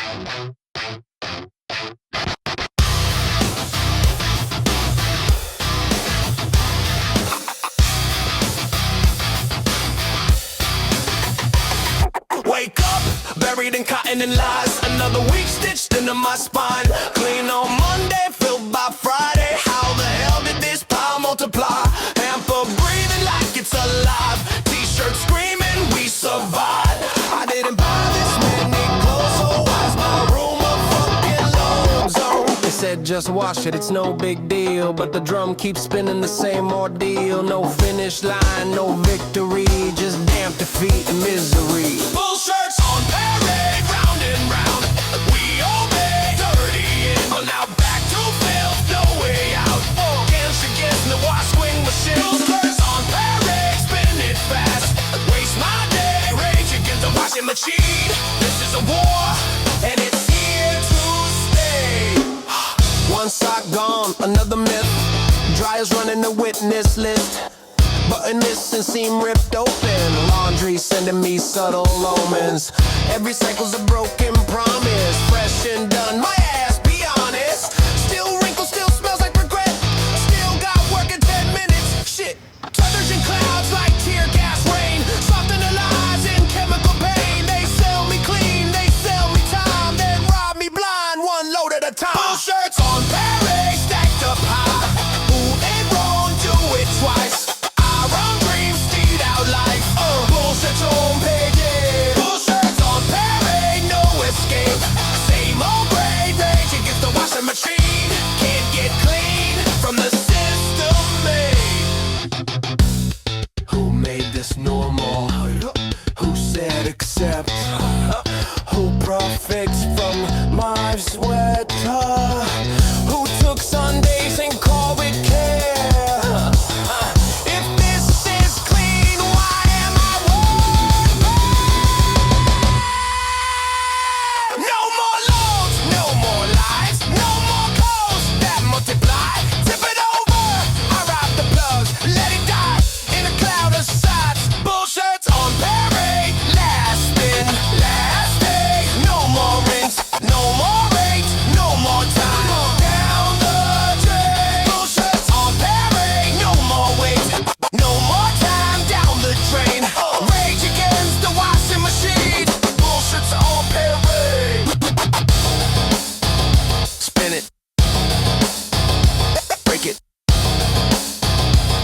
Wake up, buried in cotton and lies. Another week stitched into my spine. Clean on Monday, filled by Friday. How the hell did this pile multiply? Hamper breathing like it's alive. T-shirt screaming, we survive. I didn't buy this many clothes, so why's my room a fucking load zone? They said just wash it, it's no big deal. But the drum keeps spinning the same ordeal. No finish line, no victory, just damp defeat and misery. Bullshirts on parade, round and round. We obey, dirty in. Oh, now back to filth, no way out. Against the wash swing machine. Bullshirts on parade, spin it fast. Waste my day, rage against the washing machine. This is a war, and it's here to stay. One sock gone, another myth. Dryers running the witness list. Button missing, seam ripped open. Laundry sending me subtle omens. Every cycle's a broken promise. Fresh and done, my ass, be honest. Still wrinkles, still smells like regret. Still got work in 10 minutes. Shit, detergent clouds like tear gas rain. Soften the lies in chemical pain. They sell me clean, they sell me time. Then rob me blind, one load at a time. Bullshirts on parade, stacked up high. Who ain't wrong, do it twice. Bullshirts on payday. Bullshirts on parade, no escape. Same old grade rage against the washing machine. Can't get clean from the system made. Who made this normal? Who said accept? Who profits from my sweat? Who took Sundays and called it care?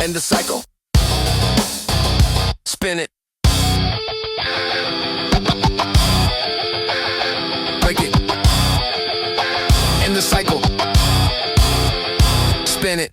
End the cycle. Spin it. Break it. End the cycle. Spin it.